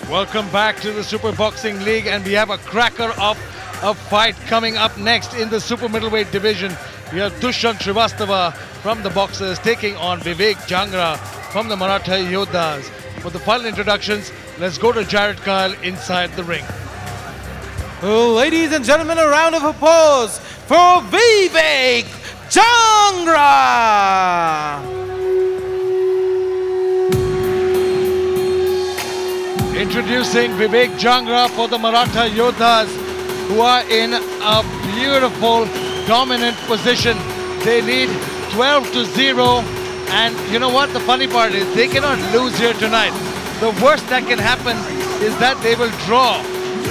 Welcome back to the Super Boxing League, and we have a cracker of a fight coming up next in the super middleweight division. We have Dushyant Shrivastava from the Boxers taking on Vivek Jangra from the Maratha Yoddhas. For the final introductions, let's go to Jared Kyle inside the ring. Ladies and gentlemen, a round of applause for Vivek Jangra! Introducing Vivek Jangra for the Maratha Yoddhas, who are in a beautiful, dominant position. They lead 12-0, and you know what? The funny part is they cannot lose here tonight. The worst that can happen is that they will draw.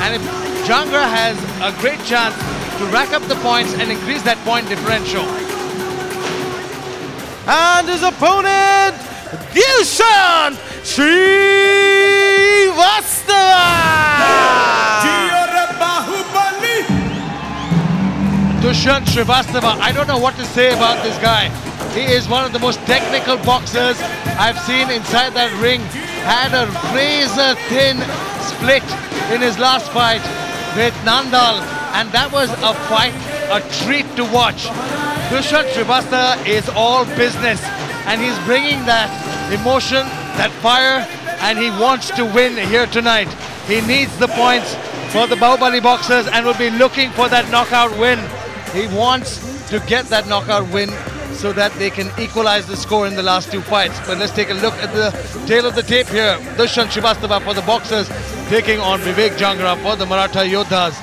And if Jangra has a great chance to rack up the points and increase that point differential. And his opponent, Dushyant Shrivastava! Dushyant Shrivastava, I don't know what to say about this guy. He is one of the most technical boxers I've seen inside that ring. Had a razor-thin split in his last fight with Nandal, and that was a fight, a treat to watch. Dushyant Shrivastava is all business, and he's bringing that emotion, that fire, and he wants to win here tonight. He needs the points for the Bahubali Boxers and will be looking for that knockout win. He wants to get that knockout win so that they can equalize the score in the last two fights. But let's take a look at the tail of the tape here. Dushyant Shrivastava for the Boxers taking on Vivek Jangra for the Maratha Yoddhas.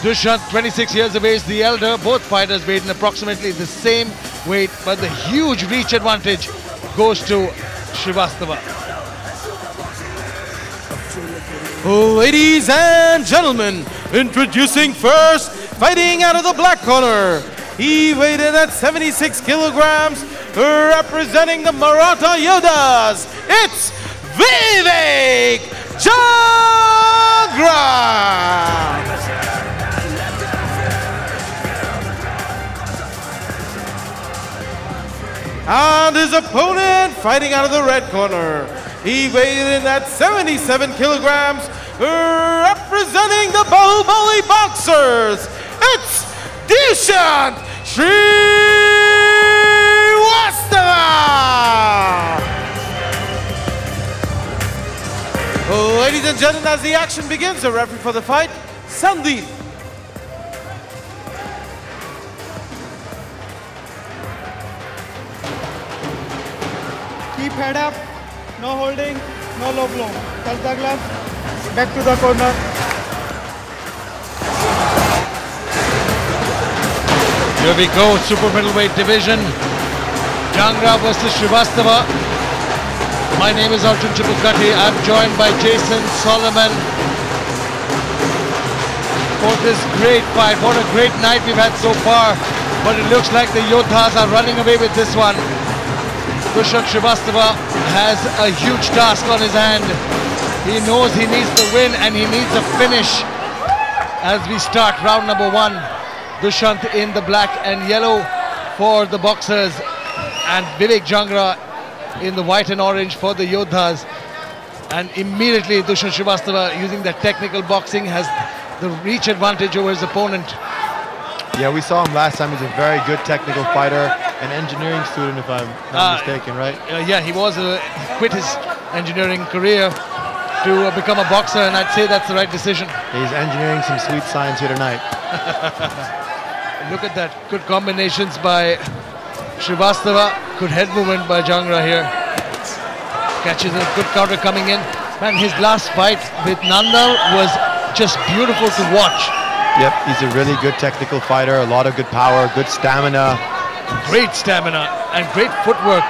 Dushyant, 26 years of age, the elder. Both fighters weighed in approximately the same weight, but the huge reach advantage goes to Shrivastava. Ladies and gentlemen, introducing first, fighting out of the black corner. He weighed in at 76 kilograms, representing the Maratha Yoddhas. It's Vivek Jangra! And his opponent, fighting out of the red corner. He weighed in at 77 kilograms, representing the Bahubali Boxers. It's Dushyant Shrivastava! Ladies and gentlemen, as the action begins, the referee for the fight, Sandeep. Keep head up, no holding, no low blow. Touch the glove, back to the corner. Here we go, super middleweight division. Jangra versus Shrivastava. My name is Arjun Chipukati. I'm joined by Jason Solomon for this great fight. What a great night we've had so far. But it looks like the Yoddhas are running away with this one. Dushyant Shrivastava has a huge task on his hand. He knows he needs the win and he needs a finish as we start round number one. Dushyant in the black and yellow for the Boxers, and Vivek Jangra in the white and orange for the Yoddhas. And immediately Dushyant Shrivastava, using that technical boxing, has the reach advantage over his opponent. Yeah, we saw him last time. He's a very good technical fighter, an engineering student if I'm not mistaken, right? Yeah, he quit his engineering career to become a boxer, and I'd say that's the right decision. He's engineering some sweet science here tonight. Look at that, good combinations by Shrivastava, good head movement by Jangra here. Catches a good counter coming in. Man, his last fight with Nandal was just beautiful to watch. Yep, he's a really good technical fighter, a lot of good power, good stamina. Great stamina and great footwork.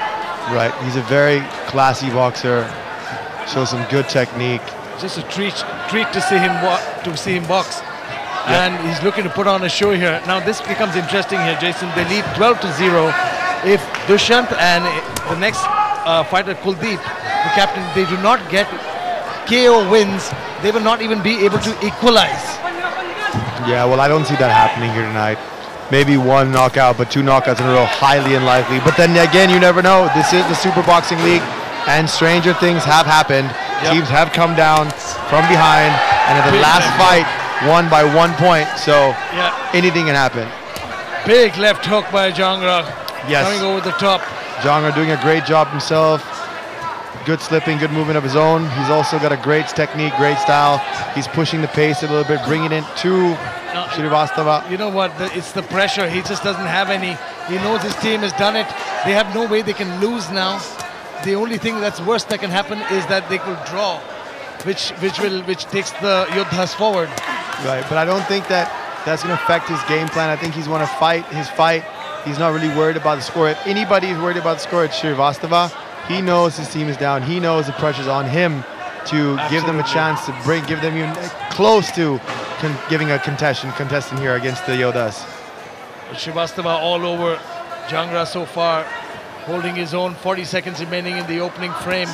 Right, he's a very classy boxer, shows some good technique. Just a treat to see him box. Yep. And he's looking to put on a show here. Now this becomes interesting here, Jason. They lead 12-0. If Dushyant and the next fighter, Kuldeep, the captain, they do not get KO wins, they will not even be able to equalize. Yeah, well, I don't see that happening here tonight. Maybe one knockout, but two knockouts in a row, highly unlikely. But then again, you never know. This is the Super Boxing League, and stranger things have happened. Teams have come down from behind, and in the last fight, won by 1 point. So anything can happen. Big left hook by Jangra. Yes. Coming over the top. Jangra doing a great job himself. Good slipping, good movement of his own. He's also got a great technique, great style. He's pushing the pace a little bit, bringing it to Shrivastava. You know what? It's the pressure. He just doesn't have any. He knows his team has done it. They have no way they can lose now. The only thing that's worse that can happen is that they could draw, which takes the Yoddhas forward. Right, but I don't think that's going to affect his game plan. I think he's want to fight his fight. He's not really worried about the score. If anybody is worried about the score, it's Shrivastava. He knows his team is down. He knows the pressure's on him to give them a chance to give them even close to giving a contestant here against the Yoddhas. Shrivastava all over Jangra so far, holding his own. 40 seconds remaining in the opening frame.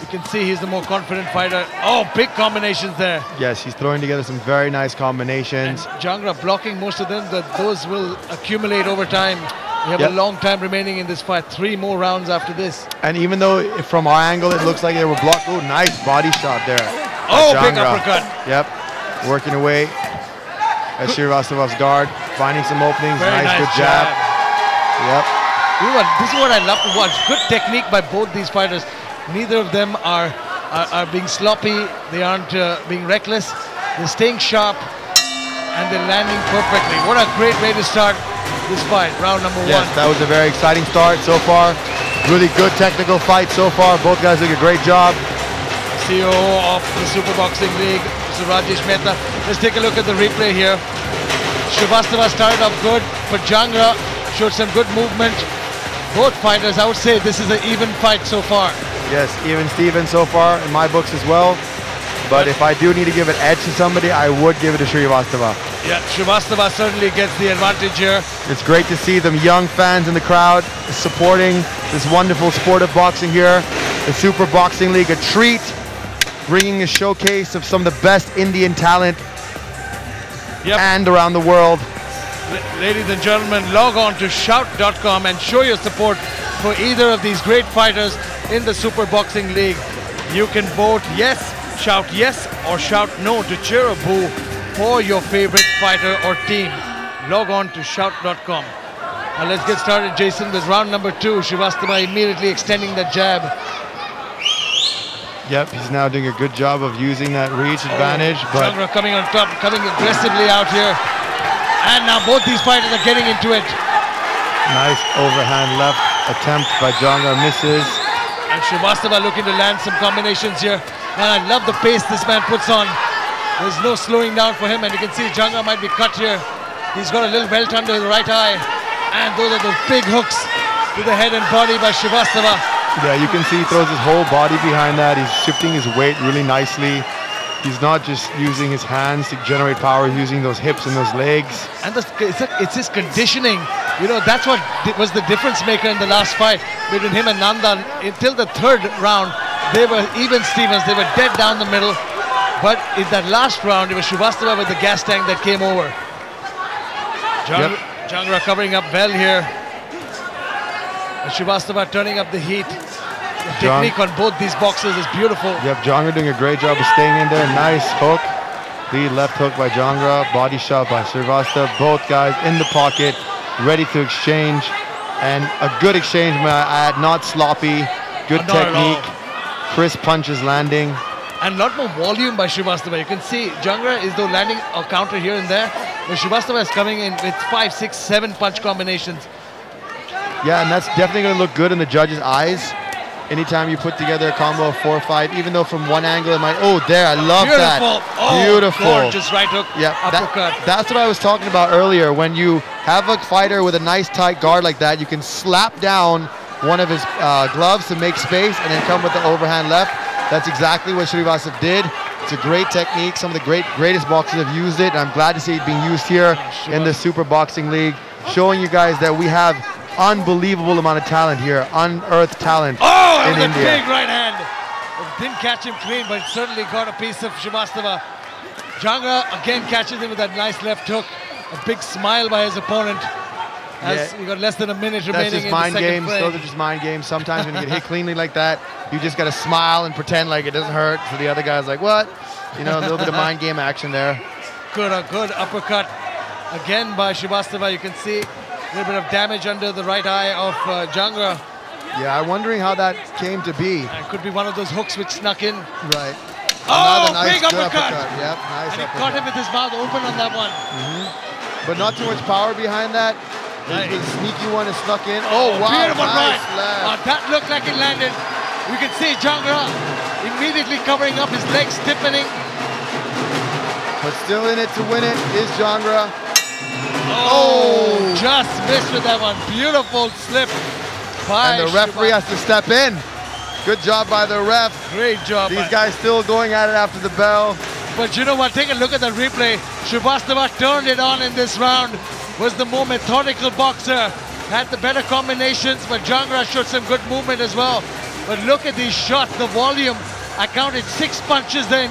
You can see he's the more confident fighter. Oh, big combinations there. Yes, he's throwing together some very nice combinations. And Jangra blocking most of them. Those will accumulate over time. We have a long time remaining in this fight. 3 more rounds after this. And even though from our angle it looks like they were blocked, oh, nice body shot there. Oh, big uppercut. Yep, working away at Shrivastava's guard, finding some openings. Very nice good jab. Yep. This is what I love to watch. Good technique by both these fighters. Neither of them are being sloppy. They aren't being reckless. They're staying sharp and they're landing perfectly. What a great way to start this fight, round number 1. Yes, that was a very exciting start so far. Really good technical fight so far. Both guys doing a great job. CEO of the Super Boxing League, Mr. Rajesh Mehta. Let's take a look at the replay here. Shrivastava started off good, but Jangra showed some good movement. Both fighters, I would say this is an even fight so far. Yes, even Steven so far in my books as well. But if I do need to give an edge to somebody, I would give it to Shrivastava. Yeah, Shrivastava certainly gets the advantage here. It's great to see them young fans in the crowd supporting this wonderful sport of boxing here. The Super Boxing League, a treat, bringing a showcase of some of the best Indian talent and around the world. Ladies and gentlemen, log on to shout.com and show your support for either of these great fighters in the Super Boxing League. You can vote yes, shout yes, or shout no to cheer or boo for your favorite fighter or team. Log on to shout.com. Now let's get started, Jason, with round number 2. Shrivastava immediately extending the jab. Yep, he's now doing a good job of using that reach advantage. But Jangra coming on top, coming aggressively out here. And now both these fighters are getting into it. Nice overhand left attempt by Jangra, misses. And Shrivastava looking to land some combinations here. And I love the pace this man puts on. There's no slowing down for him, and you can see Jangra might be cut here. He's got a little welt under his right eye. And those are the big hooks to the head and body by Shrivastava. Yeah, you can see he throws his whole body behind that. He's shifting his weight really nicely. He's not just using his hands to generate power, he's using those hips and those legs. And it's his conditioning. You know, that's what was the difference maker in the last fight between him and Nandan. Until the 3rd round, they were even Stevens. They were dead down the middle. But in that last round, it was Shrivastava with the gas tank that came over. Jangra covering up well here. And Shrivastava turning up the heat. The technique on both these boxers is beautiful. Yep, Jangra doing a great job of staying in there. Nice hook. The left hook by Jangra. Body shot by Shrivastava. Both guys in the pocket, ready to exchange. And a good exchange, may I add. Not sloppy. Good technique. Crisp punches landing. And a lot more volume by Shrivastava. You can see Jangra is though landing a counter here and there. But Shrivastava is coming in with 5, 6, 7 punch combinations. Yeah, and that's definitely going to look good in the judges' eyes. Anytime you put together a combo of 4 or 5, even though from one angle it might, oh, there, I love that. Oh, beautiful. Gorgeous right hook, uppercut. That's what I was talking about earlier. When you have a fighter with a nice tight guard like that, you can slap down one of his gloves to make space and then come with the overhand left. That's exactly what Shrivastava did. It's a great technique. Some of the greatest boxers have used it, and I'm glad to see it being used here in the Super Boxing League, showing you guys that we have unbelievable amount of talent here, unearthed talent in India. Big right hand. It didn't catch him clean, but it certainly got a piece of Shrivastava. Jangra again catches him with that nice left hook. A big smile by his opponent. As we got less than a minute remaining That's just in mind the second games. frame. Those are just mind games. Sometimes when you get hit cleanly like that, you just got to smile and pretend like it doesn't hurt. So the other guy's like, what? You know, a little bit of mind game action there. Good uppercut again by Shrivastava. You can see a little bit of damage under the right eye of Jangra. Yeah, I'm wondering how that came to be. It could be one of those hooks which snuck in. Right. Oh, Another nice, big good uppercut. Yep, nice And he uppercut. caught him with his mouth open on that one. But not too much power behind that. Right. The sneaky one is snuck in. Oh, wow, beautiful nice right. left. That looked like it landed. You can see Jangra immediately covering up, his legs stiffening. But still in it to win it is Jangra. Oh, just missed with that one. Beautiful slip by And the referee has to step in. Good job by the ref. Great job. These guys still going at it after the bell. But you know what? Take a look at that replay. Shrivastava turned it on in this round. Was the more methodical boxer. Had the better combinations, but Jangra showed some good movement as well. But look at these shots, the volume. I counted 6 punches there in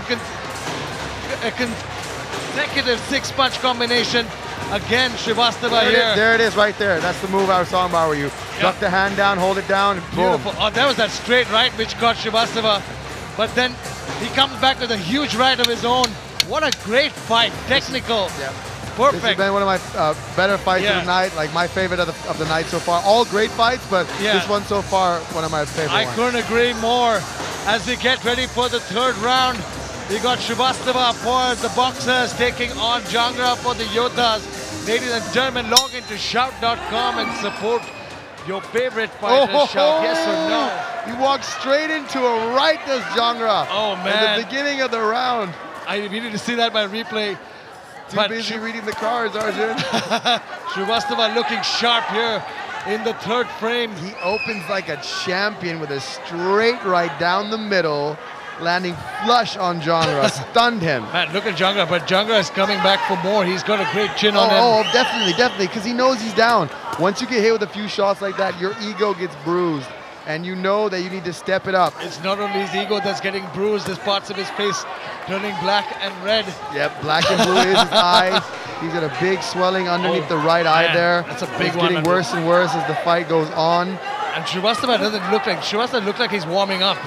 a consecutive 6-punch combination. Again, Shrivastava here. There it is right there. That's the move I was talking about where you duck the hand down, hold it down, and boom. Beautiful. Oh, that was that straight right which caught Shrivastava. But then he comes back with a huge right of his own. What a great fight. Technical. Yeah. Perfect. This has been one of my better fights of the night, like my favorite of the night so far. All great fights, but this one so far, one of my favorite ones. I couldn't agree more. As we get ready for the third round, we got Shrivastava for the boxers taking on Jangra for the Yoddhas. Ladies and gentlemen, log into shout.com and support your favorite fighter. Shout yes or no. He walked straight into a right, does Jangra. Oh, man. At the beginning of the round. I needed to see that by replay. Too busy reading the cards, Arjun. Shrivastava looking sharp here in the third frame. He opens like a champion with a straight right down the middle, landing flush on Jangra, stunned him. Man, look at Jangra, but Jangra is coming back for more. He's got a great chin on him. Oh, definitely, because he knows he's down. Once you get hit with a few shots like that, your ego gets bruised, and you know that you need to step it up. It's not only his ego that's getting bruised, there's parts of his face turning black and red. Yep, black and blue is his eyes. He's got a big swelling underneath the right eye there. That's a big it's one. Getting worse and worse as the fight goes on. And Shrivastava doesn't look like, Shrivastava looks like he's warming up.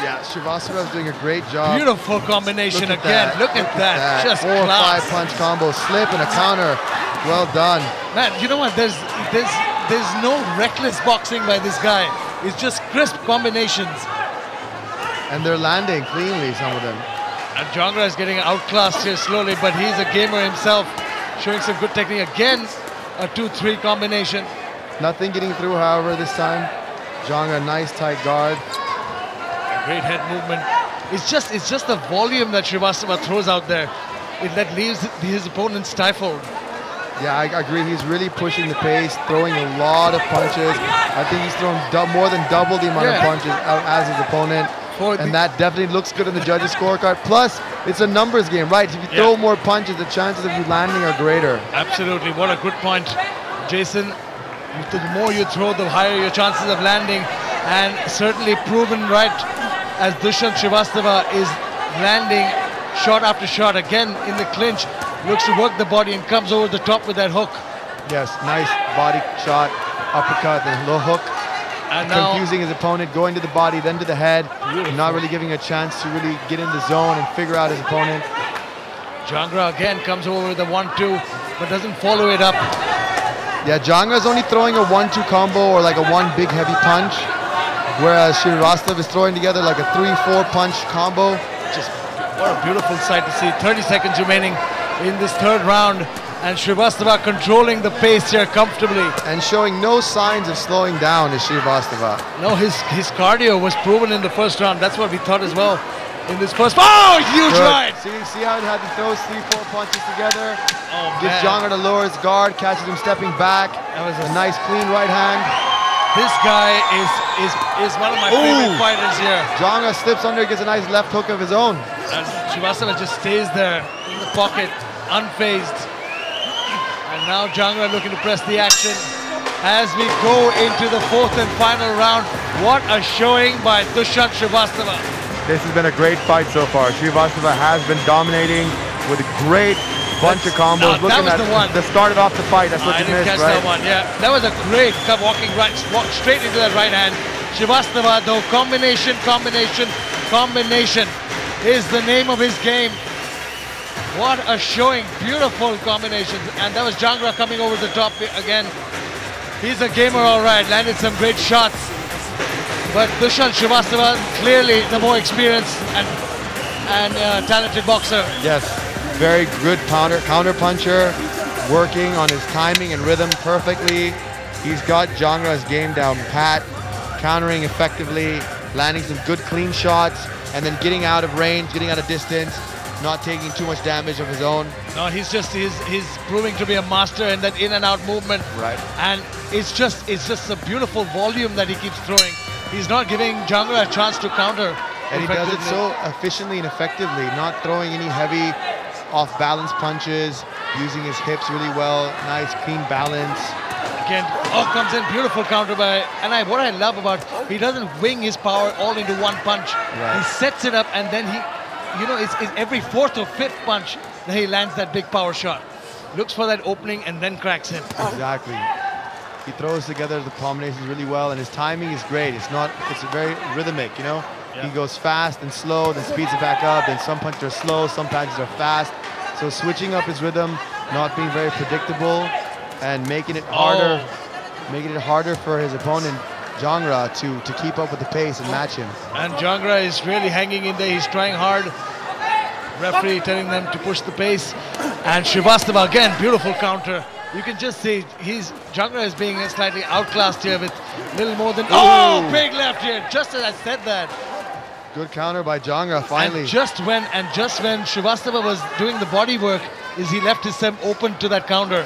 Yeah, Shrivastava is doing a great job. Beautiful combination Look again. Look at that. Just 4 or 5 class. punch combo, slip and a counter. Well done. Man, you know what? There's no reckless boxing by this guy. It's just crisp combinations. And they're landing cleanly, some of them. And Jangra is getting outclassed here slowly, but he's a gamer himself, showing some good technique. Again, a 2-3 combination. Nothing getting through, however, this time. Jangra, nice tight guard. A great head movement. It's just the volume that Shrivastava throws out there. That leaves his opponent stifled. Yeah, I agree. He's really pushing the pace, throwing a lot of punches. I think he's thrown more than double the amount of punches out as his opponent. And that definitely looks good in the judges' scorecard. Plus, it's a numbers game, right? If you throw more punches, the chances of you landing are greater. Absolutely. What a good point, Jason. The more you throw, the higher your chances of landing. And certainly proven right as Dushyant Shrivastava is landing shot after shot. Again, in the clinch, looks to work the body and comes over the top with that hook. Yes, nice body shot, uppercut, then low hook. And now, confusing his opponent, going to the body, then to the head, not really giving a chance to really get in the zone and figure out his opponent. Jangra again comes over with a 1-2, but doesn't follow it up. Yeah, Jangra's only throwing a 1-2 combo or like a 1 big heavy punch, whereas Shrivastava is throwing together like a 3-4 punch combo. Just what a beautiful sight to see. 30 seconds remaining in this third round. And Shrivastava controlling the pace here comfortably. And showing no signs of slowing down is Shrivastava. No, his cardio was proven in the first round. That's what we thought as well in this first. Oh, huge right! See how he had to throw 3-4 punches together? Oh, Gets Jangra to lower his guard, catches him stepping back. That was a nice clean right hand. This guy is one of my favorite fighters here. Jangra slips under, gets a nice left hook of his own. And Shrivastava just stays there in the pocket, unfazed. And now Jangra looking to press the action as we go into the fourth and final round. What a showing by Dushyant Shrivastava. This has been a great fight so far. Shrivastava has been dominating with great bunch of combos. That was the one. that started off the fight. That's what I you didn't missed, catch right? that one. Yeah, that was a great walking right, walk straight into that right hand. Shrivastava, though, combination is the name of his game. What a showing, beautiful combinations. And that was Jangra coming over the top again. He's a gamer, all right, landed some great shots. But Dushyant Shrivastava, clearly the more experienced and talented boxer. Yes, very good counter puncher, working on his timing and rhythm perfectly. He's got Jangra's game down pat, countering effectively, landing some good clean shots, and then getting out of range, getting out of distance, not taking too much damage of his own. No, he's proving to be a master in that in and out movement. Right. And it's just a beautiful volume that he keeps throwing. He's not giving Jangra a chance to counter. And he does it so efficiently and effectively, not throwing any heavy off-balance punches, using his hips really well, nice clean balance. Again, comes in, beautiful counter by, and what I love about, he doesn't wing his power all into one punch. Right. He sets it up and then it's every fourth or fifth punch that he lands that big power shot. Looks for that opening and then cracks in. Exactly. He throws together the combinations really well, and his timing is great. It's very rhythmic, you know? Yeah. He goes fast and slow, then speeds it back up, then some punches are slow, some punches are fast. So switching up his rhythm, not being very predictable, and making it harder for his opponent, Jangra, to keep up with the pace and match him. And Jangra is really hanging in there. He's trying hard. Referee telling them to push the pace. And Shrivastava, again, beautiful counter. You can just see Jangra is being slightly outclassed here with a little more than... Oh, big left here, just as I said that. Good counter by Jangra, finally. And just when Shrivastava was doing the body work, is he left his stem open to that counter.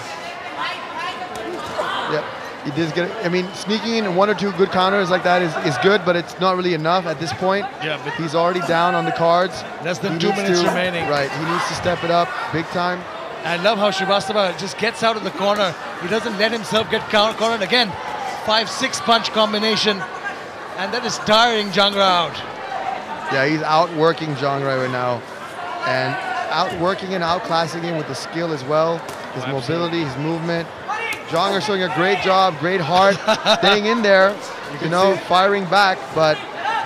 Yep. He did get it. I mean, sneaking in one or two good counters like that is good, but it's not really enough at this point. Yeah, but he's already down on the cards. Less than 2 minutes remaining. Right, he needs to step it up big time. I love how Shrivastava just gets out of the corner. He doesn't let himself get cornered. Again, 5-6 punch combination, and that is tiring Jangra out. Yeah, he's outworking Jangra right now, and outworking and outclassing him with the skill as well, his mobility, his movement. Jangra showing a great job, great heart, staying in there, you know, firing back, but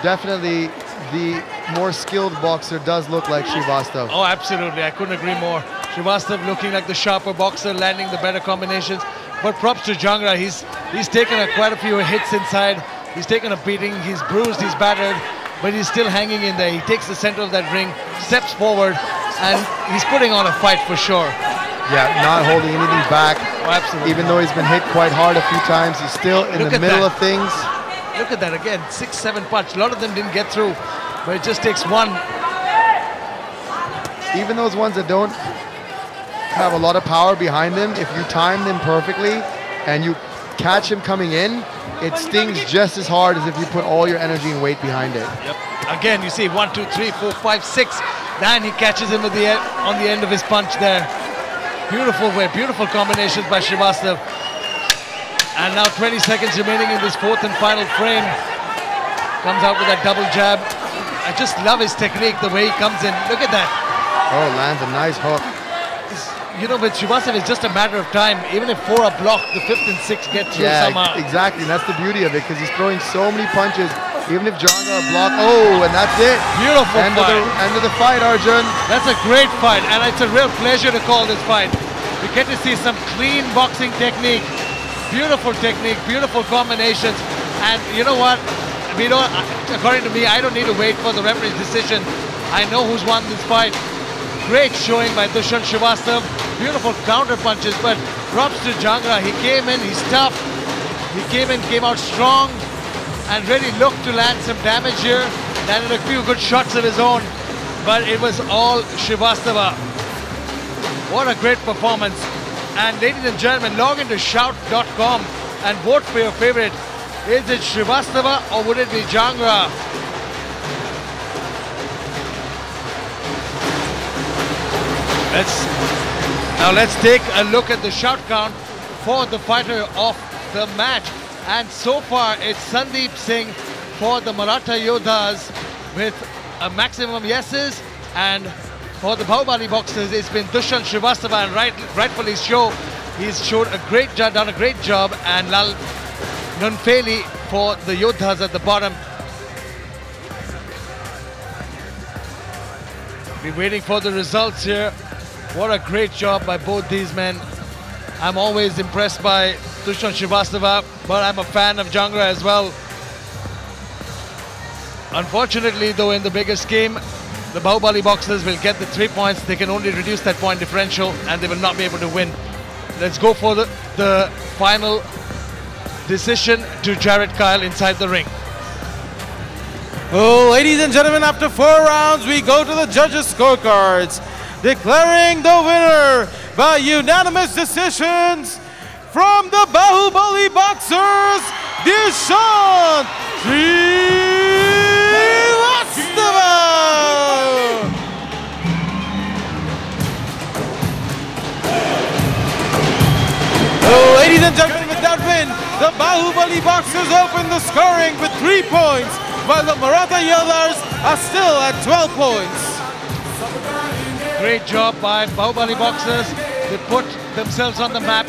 definitely the more skilled boxer does look like Shrivastava. Oh, absolutely. I couldn't agree more. Shrivastava looking like the sharper boxer, landing the better combinations. But props to Jangra. He's taken quite a few hits inside. He's taken a beating. He's bruised. He's battered. But he's still hanging in there. He takes the center of that ring, steps forward, and he's putting on a fight for sure. Yeah, not holding anything back. Oh, absolutely. Even though he's been hit quite hard a few times, he's still in the middle of things. Look at that again, 6-7 punch. A lot of them didn't get through, but it just takes one. Even those ones that don't have a lot of power behind them, if you time them perfectly and you catch him coming in, it stings just as hard as if you put all your energy and weight behind it. Yep. Again, you see 1, 2, 3, 4, 5, 6. Then he catches him with on the end of his punch there. Beautiful way, beautiful combinations by Shrivastava. And now 20 seconds remaining in this fourth and final frame. Comes out with that double jab. I just love his technique, the way he comes in. Look at that. Oh, lands a nice hook. You know, with Shrivastava, it's just a matter of time. Even if 4 are blocked, the 5th and 6th get through somehow. Exactly. And that's the beauty of it, because he's throwing so many punches. Even if Jangra blocked, and that's it. Beautiful fight. End of the fight, Arjun. That's a great fight, and it's a real pleasure to call this fight. We get to see some clean boxing technique, beautiful technique, beautiful combinations, and you know what? We don't. According to me, I don't need to wait for the referee's decision. I know who's won this fight. Great showing by Dushyant Shrivastava. Beautiful counter punches, but props to Jangra. He came in, he's tough. He came in, came out strong, and really looked to land some damage here. Landed a few good shots of his own, but it was all Shrivastava. What a great performance. And ladies and gentlemen, log into shout.com and vote for your favorite. Is it Shrivastava or would it be Jangra? Let's take a look at the shout count for the fighter of the match. And so far, it's Sandeep Singh for the Maratha Yoddhas with a maximum yeses and for the Bahubali boxers, it's been Dushyant Shrivastava, and rightfully so. He's showed a great job, done a great job, and Lal Nunfeli for the Yoddhas at the bottom. Be waiting for the results here. What a great job by both these men. I'm always impressed by Dushyant Shrivastava, but I'm a fan of Jangra as well. Unfortunately, though, in the biggest game, the Bahubali boxers will get the 3 points. They can only reduce that point differential, and they will not be able to win. Let's go for the final decision to Jared Kyle inside the ring. Oh, ladies and gentlemen, after 4 rounds, we go to the judges' scorecards. Declaring the winner by unanimous decisions from the Bahubali boxers, Dushyant Shrivastava. Oh, ladies and gentlemen, with that win, the Bahubali boxers open the scoring with 3 points, while the Maratha Yoddhas are still at 12 points. Great job by Bahubali boxers. They put themselves on the map.